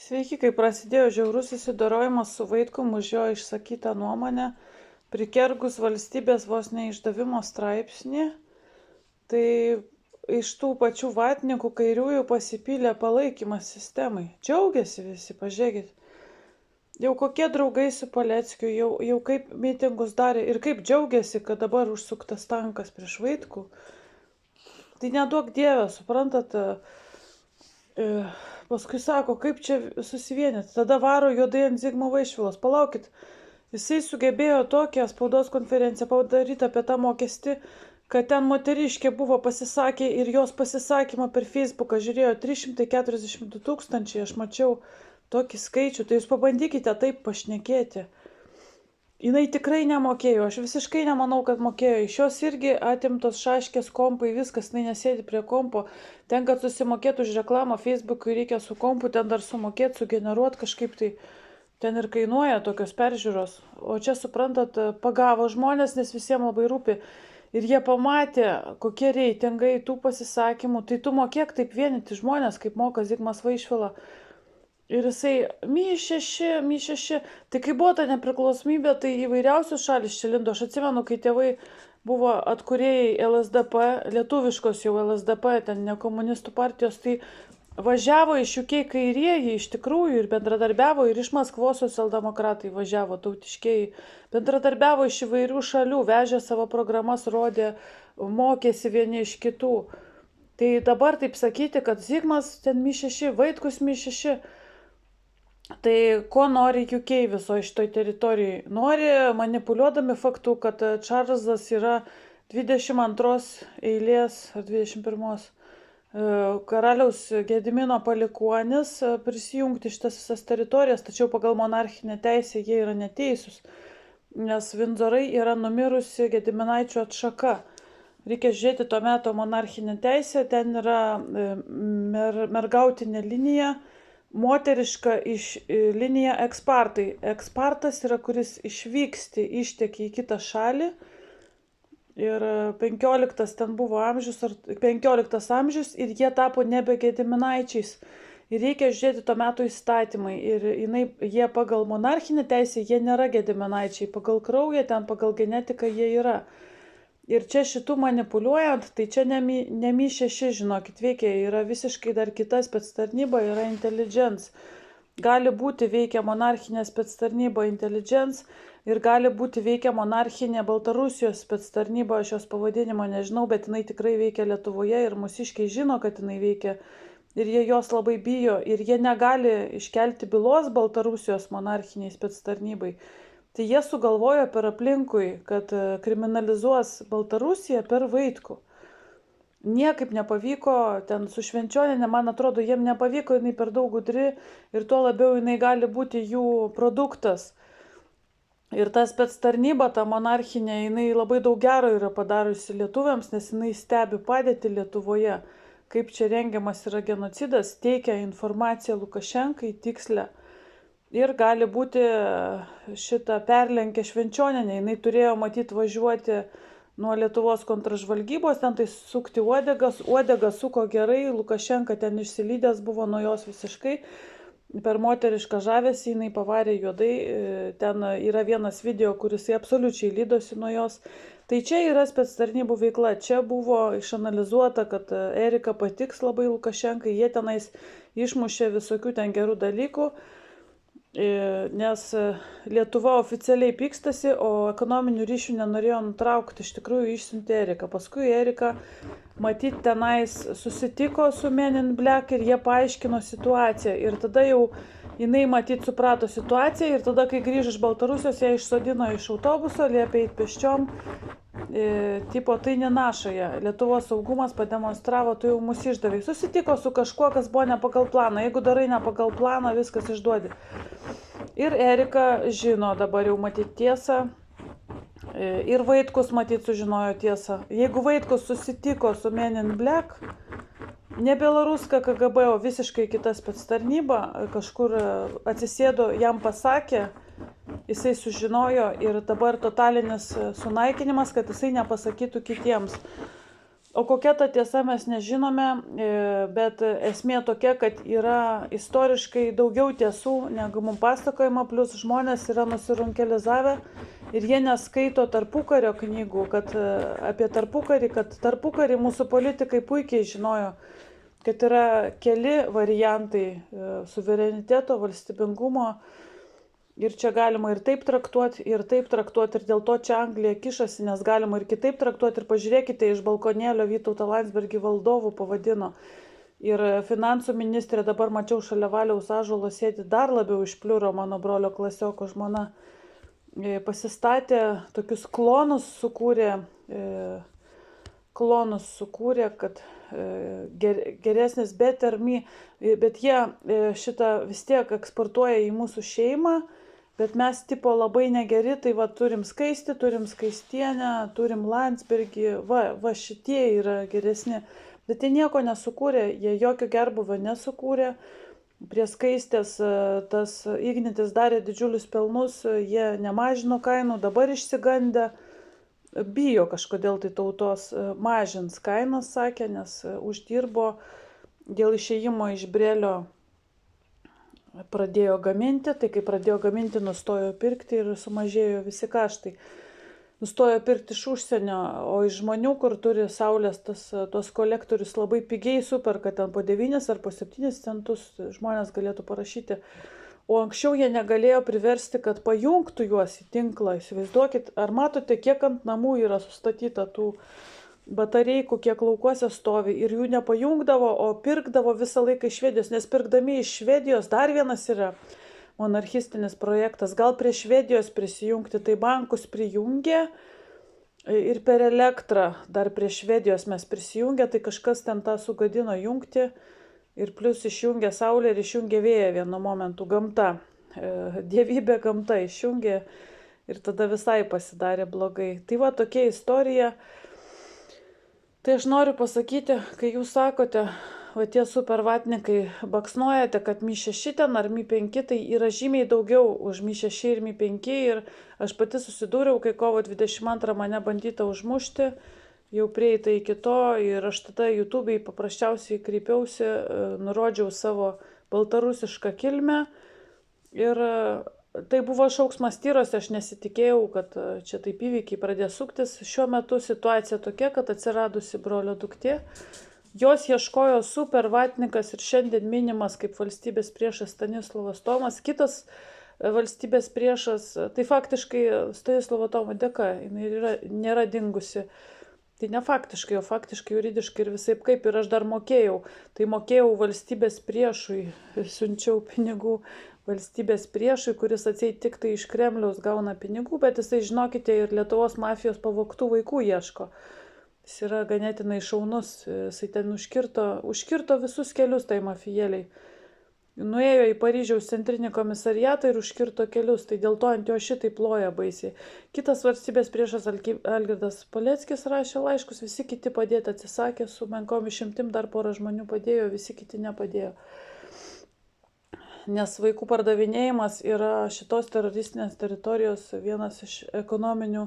Sveiki, kai prasidėjo žiaurus susidorojimas su Vaitkum už jo išsakytą nuomonę, prikergus valstybės vos neišdavimo straipsnį, tai iš tų pačių vatnikų kairiųjų pasipylė palaikymas sistemai. Džiaugiasi visi, pažiūrėkit. Jau kokie draugai su Paleckiu, jau kaip mitingus darė ir kaip džiaugiasi, kad dabar užsuktas tankas prieš Vaitkų. Tai neduok Dieve, suprantat, paskui sako, kaip čia susivienyti. Tada varo juodai ant Zigmo Vaišvilos. Palaukit, jisai sugebėjo tokią spaudos konferenciją padaryti apie tą mokestį, kad ten moteriškė buvo pasisakė ir jos pasisakymą per Facebooką žiūrėjo 342 tūkstančiai, aš mačiau tokį skaičių, tai jūs pabandykite taip pašnekėti. Jinai tikrai nemokėjo, aš visiškai nemanau, kad mokėjo. Iš jos irgi atimtos šaškės kompai, viskas, jinai nesėdi prie kompo. Ten, kad susimokėtų už reklamą Facebook'ui, reikia su kompu, ten dar sumokėti, sugeneruoti kažkaip tai. Ten ir kainuoja tokios peržiūros. O čia, suprantat, pagavo žmonės, nes visiems labai rūpi. Ir jie pamatė, kokie reitingai tų pasisakymų. Tai tu mokėk taip vienyti žmonės, kaip moka Zigmas Vaišvila. Ir jisai, mi šeši. Tai kai buvo ta nepriklausomybė, tai įvairiausios šalis čia lindo. Aš atsimenu, kai tėvai buvo atkūrėjai LSDP, lietuviškos jau LSDP, ten ne komunistų partijos, tai važiavo iš UK kairieji iš tikrųjų ir bendradarbiavo, ir iš Maskvos socialdemokratai važiavo, tautiškieji. Bendradarbiavo iš įvairių šalių, vežė savo programas, rodė, mokėsi vieni iš kitų. Tai dabar taip sakyti, kad Zigmas ten mi-6, Vaitkus mi-6. Tai ko nori UK visoje šitoj teritorijai? Nori, manipuliuodami faktu, kad Čarlzas yra 22 eilės ar 21 karaliaus Gedimino palikuonis, prisijungti šitas visas teritorijas, tačiau pagal monarchinę teisę jie yra neteisūs, nes Vindzorai yra numirusi Gediminaičių atšaka. Reikia žiūrėti to meto monarchinę teisę, ten yra mergautinė linija, moteriška linija ekspartai. Ekspartas yra, kuris išvyksti, išteki į kitą šalį. Ir 15 ten buvo amžius, ar 15 amžius, ir jie tapo nebe Gediminaičiais. Ir reikia žiūrėti to meto įstatymai. Ir jie pagal monarchinę teisę, jie nėra Gediminaičiai. Pagal kraują, ten pagal genetiką jie yra. Ir čia šitų manipuliuojant, tai čia ne mi-6, žinokit, veikia, yra visiškai dar kita spectarnyba, yra intelligence. Gali būti veikia monarchinė spectarnyba intelligence ir gali būti veikia monarchinė Baltarusijos spectarnyba, aš jos pavadinimo nežinau, bet jinai tikrai veikia Lietuvoje ir mūsiškiai žino, kad jinai veikia. Ir jie jos labai bijo ir jie negali iškelti bylos Baltarusijos monarchiniai spectarnybai. Tai jie sugalvojo per aplinkui, kad kriminalizuos Baltarusiją per Vaitkų. Niekaip nepavyko, ten su Švenčioniene, man atrodo, jiem nepavyko, jinai per daug gudri ir tuo labiau jinai gali būti jų produktas. Ir ta spectarnyba, ta monarchinė, jinai labai daug gero yra padariusi lietuviams, nes jinai stebi padėtį Lietuvoje, kaip čia rengiamas yra genocidas, teikia informaciją Lukašenkai tikslę. Ir gali būti šitą perlenkę Švenčionenę. Jinai turėjo matyti važiuoti nuo Lietuvos kontražvalgybos, ten tai sukti uodegas. Uodegas suko gerai, Lukašenka ten išsilydęs buvo nuo jos visiškai. Per moterišką žavesį jinai pavarė juodai. Ten yra vienas video, kuris absoliučiai lydosi nuo jos. Tai čia yra spectarnybų veikla. Čia buvo išanalizuota, kad Erika patiks labai Lukašenkai. Jie tenais išmušė visokių ten gerų dalykų. Nes Lietuva oficialiai pykstasi, o ekonominių ryšių nenorėjo nutraukti, iš tikrųjų išsiuntė Eriką. Paskui Erika matyt tenais susitiko su Men in Black ir jie paaiškino situaciją. Ir tada jau jinai matyt suprato situaciją ir tada, kai grįžo iš Baltarusijos, ją išsodino iš autobuso, liepė eiti pėsčiom. Tipo, tai ne našoje. Lietuvos saugumas pademonstravo, tu jau mus išdavai. Susitiko su kažkuo, kas buvo ne pagal planą. Jeigu darai ne pagal planą, viskas išduodi. Ir Erika žino dabar jau matyt tiesą. Ir Vaitkus matyt sužinojo tiesą. Jeigu Vaitkus susitiko su Men in Black, ne Belaruska KGB, o visiškai kita spectarnyba, kažkur atsisėdo, jam pasakė, jisai sužinojo ir dabar totalinis sunaikinimas, kad jisai nepasakytų kitiems. O kokia ta tiesa mes nežinome, bet esmė tokia, kad yra istoriškai daugiau tiesų, negu mums pasakojama, plus žmonės yra nusirunkelizavę ir jie neskaito tarpukario knygų, kad apie tarpukarį, kad tarpukarį mūsų politikai puikiai žinojo, kad yra keli variantai suvereniteto, valstybingumo. Ir čia galima ir taip traktuoti, ir dėl to čia Anglija kišasi, nes galima ir kitaip traktuoti. Ir pažiūrėkite, iš balkonėlio Vytautą Landsbergį valdovų pavadino. Ir finansų ministrė, dabar mačiau šalia Valiaus Ąžuolo sėdi, dar labiau išpliuro mano brolio klasioko žmona. Pasistatė tokius klonus, sukūrė, kad geresnis better me, bet jie šitą vis tiek eksportuoja į mūsų šeimą. Bet mes tipo labai negeri, tai va turim Skaistį, turim Skaistienę, turim Landsbergį, va šitie yra geresni. Bet jie nieko nesukūrė, jie jokio gerbuvio nesukūrė. Prie Skaistės tas Ignitis darė didžiulius pelnus, jie nemažino kainų, dabar išsigandę. Bijo kažkodėl tai tautos mažins kainas, sakė, nes uždirbo dėl išėjimo iš Brelio. Pradėjo gaminti, tai kai pradėjo gaminti, nustojo pirkti ir sumažėjo visi kaštai. Nustojo pirkti iš užsienio, o iš žmonių, kur turi saulės tos kolektorius labai pigiai superka, ten po 9 ar po 7 centus žmonės galėtų parašyti. O anksčiau jie negalėjo priversti, kad pajungtų juos į tinklą. Įsivaizduokit, ar matote, kiek ant namų yra sustatyta tų batareikų, kiek laukuose stovi ir jų nepajungdavo, o pirkdavo visą laiką iš Švedijos, nes pirkdami iš Švedijos dar vienas yra monarchistinis projektas, gal prie Švedijos prisijungti, tai bankus prijungė ir per elektrą dar prie Švedijos mes prisijungė, tai kažkas ten tą sugadino jungti ir plus išjungė saulę ir išjungė vėją vienu momentu, gamta, dievybė gamta išjungė ir tada visai pasidarė blogai. Tai va tokia istorija. Tai aš noriu pasakyti, kai jūs sakote, va tie supervatnikai baksnuojate, kad Mi-6 ten ar Mi-5, tai yra žymiai daugiau už Mi-6 ir Mi-5 ir aš pati susidūriau, kai kovo 22 mane bandyta užmušti, jau prieita iki to ir aš tada YouTube'ai paprasčiausiai kreipiausi, nurodžiau savo baltarusišką kilmę ir tai buvo šauksmas tyrose, aš nesitikėjau, kad čia taip įvykiai pradės suktis. Šiuo metu situacija tokia, kad atsiradusi brolio duktė, jos ieškojo supervatnikas ir šiandien minimas kaip valstybės priešas Stanislovas Tomas. Kitas valstybės priešas, tai faktiškai Stanislovo Tomo dėka, jinai nėra dingusi. Tai ne faktiškai, o faktiškai, juridiškai ir visaip kaip. Ir aš dar mokėjau. Tai mokėjau valstybės priešui, siunčiau pinigų valstybės priešui, kuris atseit tik tai iš Kremliaus gauna pinigų, bet jisai, žinokite, ir Lietuvos mafijos pavogtų vaikų ieško. Jis yra ganėtinai šaunus, jisai ten užkirto visus kelius tai mafijėliai. Nuėjo į Paryžiaus centrinį komisariatą ir užkirto kelius, tai dėl to ant jo šitai ploja baisiai. Kitas valstybės priešas Algirdas Paleckis rašė laiškus, visi kiti padėti atsisakė, su menkom išimtim dar porą žmonių padėjo, visi kiti nepadėjo. Nes vaikų pardavinėjimas yra šitos teroristinės teritorijos vienas iš ekonominių